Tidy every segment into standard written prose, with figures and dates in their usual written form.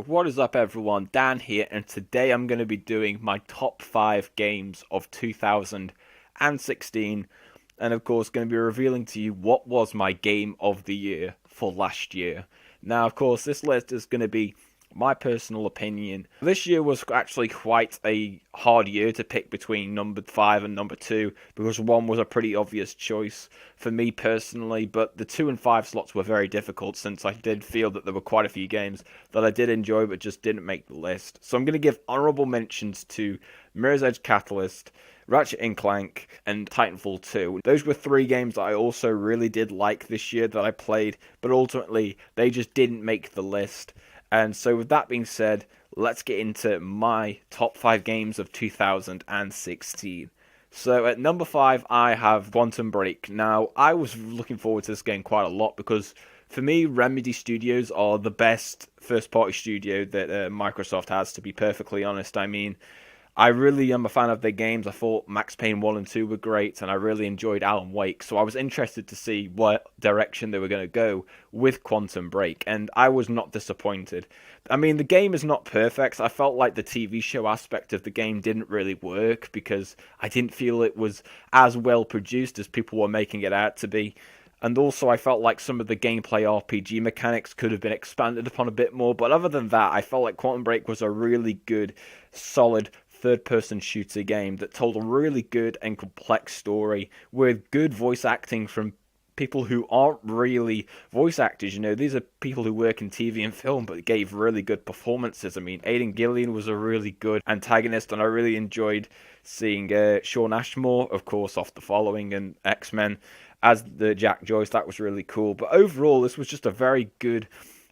What is up, everyone? Dan here, and today I'm going to be doing my top 5 games of 2016, and of course, going to be revealing to you what was my game of the year for last year. Now, of course, this list is going to be my personal opinion. This year was actually quite a hard year to pick between number 5 and number 2 because 1 was a pretty obvious choice for me personally, but the 2 and 5 slots were very difficult since I did feel that there were quite a few games that I did enjoy but just didn't make the list. So I'm going to give honourable mentions to Mirror's Edge Catalyst, Ratchet and Clank, and Titanfall 2. Those were 3 games that I also really did like this year that I played, but ultimately they just didn't make the list. And so with that being said, let's get into my top 5 games of 2016. So at number 5, I have Quantum Break. Now, I was looking forward to this game quite a lot because for me, Remedy Studios are the best first-party studio that Microsoft has, to be perfectly honest. I mean, I really am a fan of their games. I thought Max Payne 1 and 2 were great, and I really enjoyed Alan Wake, so I was interested to see what direction they were going to go with Quantum Break, and I was not disappointed. I mean, the game is not perfect. I felt like the TV show aspect of the game didn't really work because I didn't feel it was as well produced as people were making it out to be. And also, I felt like some of the gameplay RPG mechanics could have been expanded upon a bit more. But other than that, I felt like Quantum Break was a really good, solid third-person shooter game that told a really good and complex story with good voice acting from people who aren't really voice actors. You know, these are people who work in TV and film but gave really good performances. I mean, Aidan Gillian was a really good antagonist, and I really enjoyed seeing Shawn Ashmore, of course, off The Following and X-Men, as the Jack Joyce. That was really cool. But overall, this was just a very good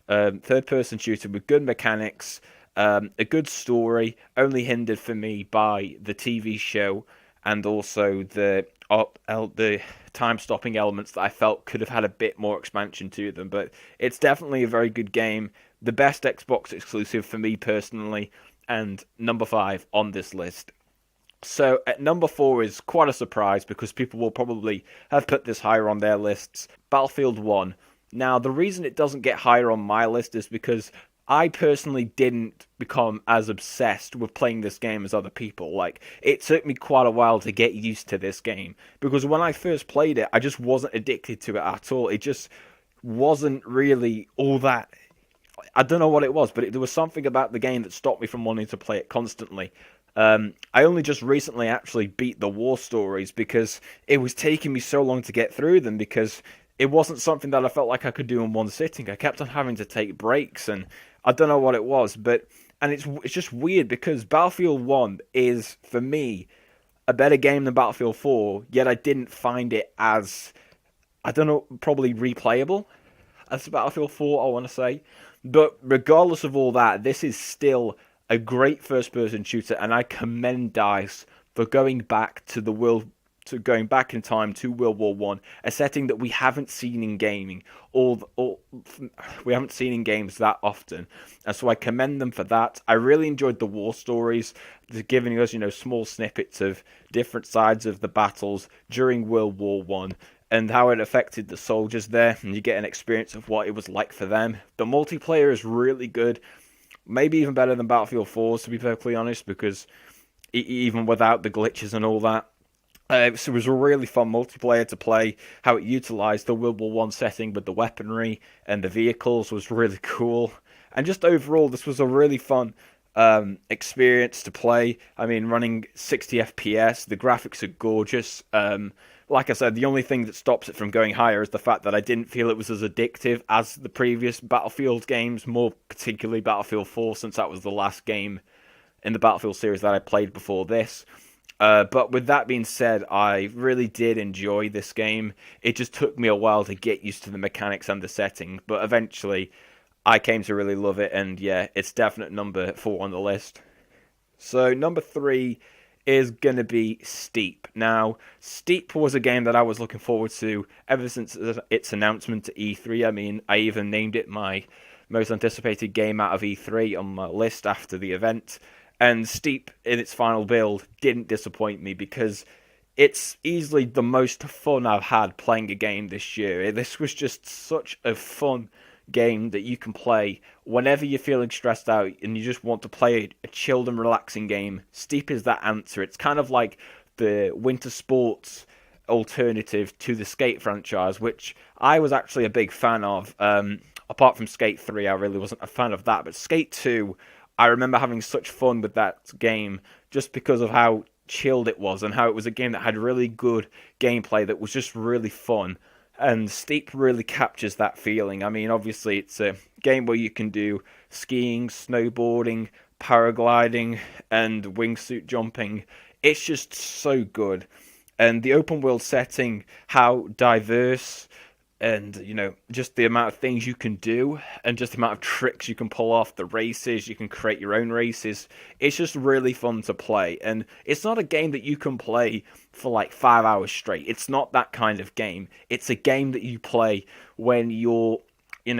third-person shooter with good mechanics, a good story, only hindered for me by the TV show and also the time-stopping elements that I felt could have had a bit more expansion to them. But it's definitely a very good game. The best Xbox exclusive for me personally, and number 5 on this list. So at number 4 is quite a surprise because people will probably have put this higher on their lists. Battlefield 1. Now, the reason it doesn't get higher on my list is because I personally didn't become as obsessed with playing this game as other people. Like, it took me quite a while to get used to this game because when I first played it, I just wasn't addicted to it at all. It just wasn't really all that. I don't know what it was, but there was something about the game that stopped me from wanting to play it constantly. I only just recently actually beat the war stories because it was taking me so long to get through them because it wasn't something that I felt like I could do in one sitting. I kept on having to take breaks, and I don't know what it was, and it's just weird because Battlefield 1 is, for me, a better game than Battlefield 4, yet I didn't find it as, I don't know, probably replayable as Battlefield 4, I want to say. But regardless of all that, this is still a great first-person shooter, and I commend DICE for going back to going back in time to World War One, a setting that we haven't seen in gaming, we haven't seen in games that often, and so I commend them for that. I really enjoyed the war stories, giving us, small snippets of different sides of the battles during World War One and how it affected the soldiers there, and you get an experience of what it was like for them. The multiplayer is really good, maybe even better than Battlefield 4's, to be perfectly honest, because even without the glitches and all that. So it was a really fun multiplayer to play. How it utilised the World War One setting with the weaponry and the vehicles was really cool. And just overall, this was a really fun experience to play. I mean, running 60 FPS, the graphics are gorgeous. Like I said, the only thing that stops it from going higher is the fact that I didn't feel it was as addictive as the previous Battlefield games, more particularly Battlefield 4, since that was the last game in the Battlefield series that I played before this. But with that being said, I really did enjoy this game. It just took me a while to get used to the mechanics and the setting, but eventually I came to really love it, and yeah, it's definite number 4 on the list. So number 3 is going to be Steep. Now, Steep was a game that I was looking forward to ever since its announcement at E3. I mean, I even named it my most anticipated game out of E3 on my list after the event. And Steep, in its final build, didn't disappoint me because it's easily the most fun I've had playing a game this year. This was just such a fun game that you can play whenever you're feeling stressed out and you just want to play a chilled and relaxing game. Steep is that answer. It's kind of like the winter sports alternative to the Skate franchise, which I was actually a big fan of. Apart from Skate 3, I really wasn't a fan of that, but Skate 2, I remember having such fun with that game just because of how chilled it was and how it was a game that had really good gameplay that was just really fun. And Steep really captures that feeling. I mean, obviously, it's a game where you can do skiing, snowboarding, paragliding, and wingsuit jumping. It's just so good. And the open world setting, how diverse and just the amount of things you can do and just the amount of tricks you can pull off, the races, you can create your own races. It's just really fun to play, and it's not a game that you can play for like 5 hours straight. It's not that kind of game. It's a game that you play when you're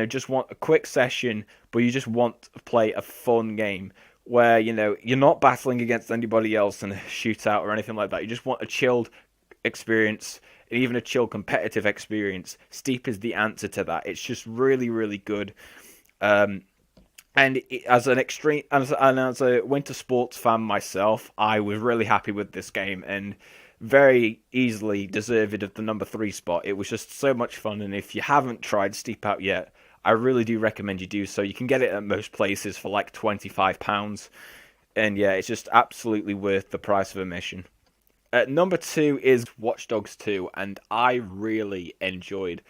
just want a quick session, but you just want to play a fun game where you're not battling against anybody else in a shootout or anything like that. You just want a chilled experience, and even a chill competitive experience. Steep is the answer to that. It's just really, really good. And as a winter sports fan myself, I was really happy with this game and very easily deserved of the number 3 spot. It was just so much fun, and if you haven't tried Steep out yet, I really do recommend you do so. You can get it at most places for like £25, and yeah, it's just absolutely worth the price of admission. Number 2 is Watch Dogs 2, and I really enjoyed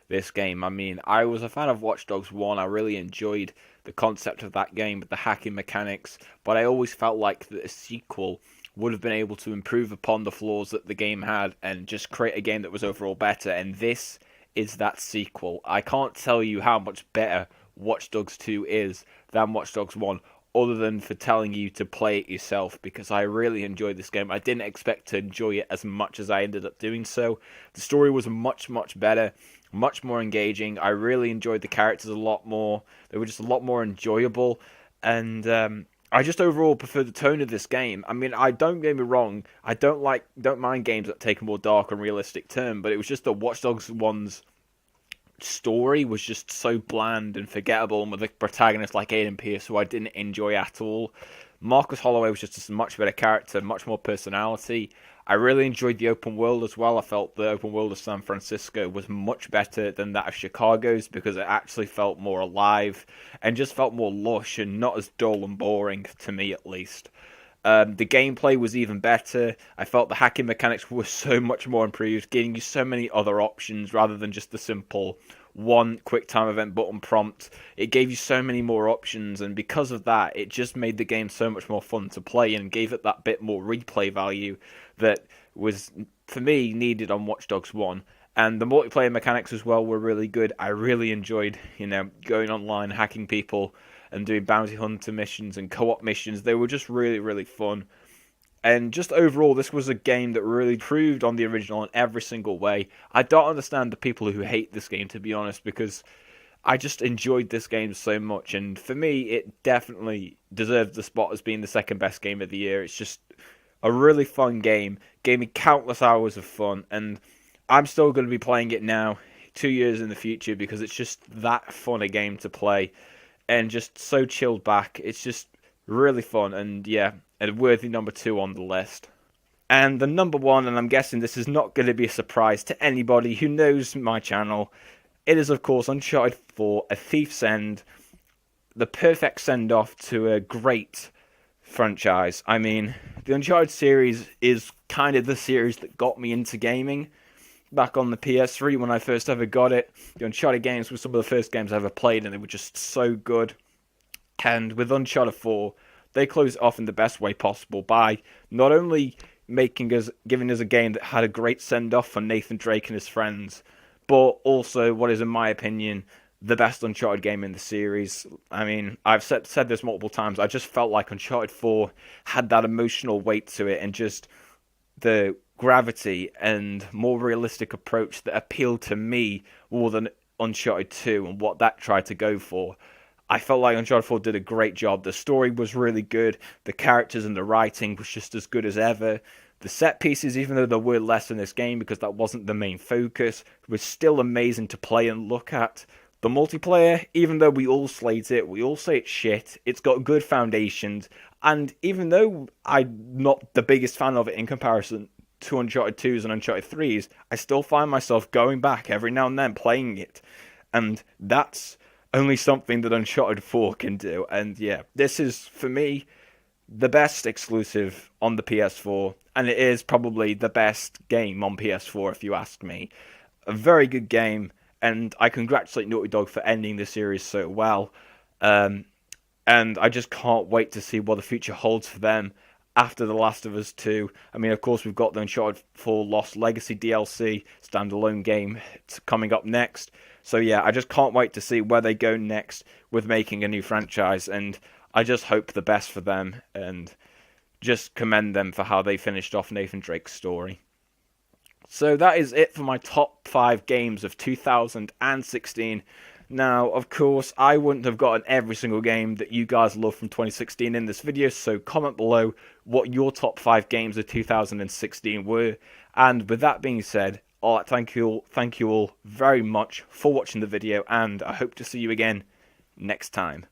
this game. I mean, I was a fan of Watch Dogs 1. I really enjoyed the concept of that game with the hacking mechanics, but I always felt like the sequel would have been able to improve upon the flaws that the game had and just create a game that was overall better, and this is that sequel. I can't tell you how much better Watch Dogs 2 is than Watch Dogs 1, other than for telling you to play it yourself, because I really enjoyed this game. I didn't expect to enjoy it as much as I ended up doing so. The story was much, much better, much more engaging. I really enjoyed the characters a lot more. They were just a lot more enjoyable, and I just overall prefer the tone of this game. I mean, don't get me wrong, I don't mind games that take a more dark and realistic turn, but it was just the Watch Dogs 1's story was just so bland and forgettable, and with a protagonist like Aiden Pierce, who I didn't enjoy at all. Marcus Holloway was just a much better character, much more personality. I really enjoyed the open world as well. I felt the open world of San Francisco was much better than that of Chicago's, because it actually felt more alive and just felt more lush and not as dull and boring, to me at least. The gameplay was even better. I felt the hacking mechanics were so much more improved, giving you so many other options rather than just the simple one quick time event button prompt. It gave you so many more options, and because of that, it just made the game so much more fun to play and gave it that bit more replay value that was, for me, needed on Watch Dogs 1. And the multiplayer mechanics as well were really good. I really enjoyed, going online, hacking people, and doing bounty hunter missions and co-op missions. They were just really, really fun. And just overall, this was a game that really improved on the original in every single way. I don't understand the people who hate this game, to be honest, because I just enjoyed this game so much. And for me, it definitely deserves the spot as being the second best game of the year. It's just a really fun game. Gave me countless hours of fun. And I'm still going to be playing it now, 2 years in the future, because it's just that fun a game to play. And just so chilled back. It's just really fun, and yeah, a worthy number 2 on the list. And the number 1, and I'm guessing this is not going to be a surprise to anybody who knows my channel, it is of course Uncharted 4, A Thief's End, the perfect send-off to a great franchise. I mean, the Uncharted series is kind of the series that got me into gaming. Back on the PS3 when I first ever got it, the Uncharted games were some of the first games I ever played, and they were just so good. And with Uncharted 4, they closed it off in the best way possible by not only giving us a game that had a great send-off for Nathan Drake and his friends, but also what is, in my opinion, the best Uncharted game in the series. I mean, I've said this multiple times, I just felt like Uncharted 4 had that emotional weight to it, and just the gravity and more realistic approach that appealed to me more than Uncharted 2 and what that tried to go for. I felt like Uncharted 4 did a great job. The story was really good. The characters and the writing was just as good as ever. The set pieces, even though there were less in this game because that wasn't the main focus, was still amazing to play and look at. The multiplayer, even though we all slate it, we all say it's shit, it's got good foundations, and even though I'm not the biggest fan of it in comparison to Uncharted 2s and Uncharted 3s, I still find myself going back every now and then playing it. And that's only something that Uncharted 4 can do. And yeah, this is, for me, the best exclusive on the PS4, and it is probably the best game on PS4 if you ask me. A very good game, and I congratulate Naughty Dog for ending the series so well. Um, and I just can't wait to see what the future holds for them after The Last of Us 2. I mean, of course, we've got the Uncharted 4 Lost Legacy DLC standalone game coming up next. So yeah, I just can't wait to see where they go next with making a new franchise, and I just hope the best for them, and just commend them for how they finished off Nathan Drake's story. So that is it for my top 5 games of 2016. Now, of course, I wouldn't have gotten every single game that you guys love from 2016 in this video, so comment below what your top 5 games of 2016 were. And with that being said, thank you all very much for watching the video, and I hope to see you again next time.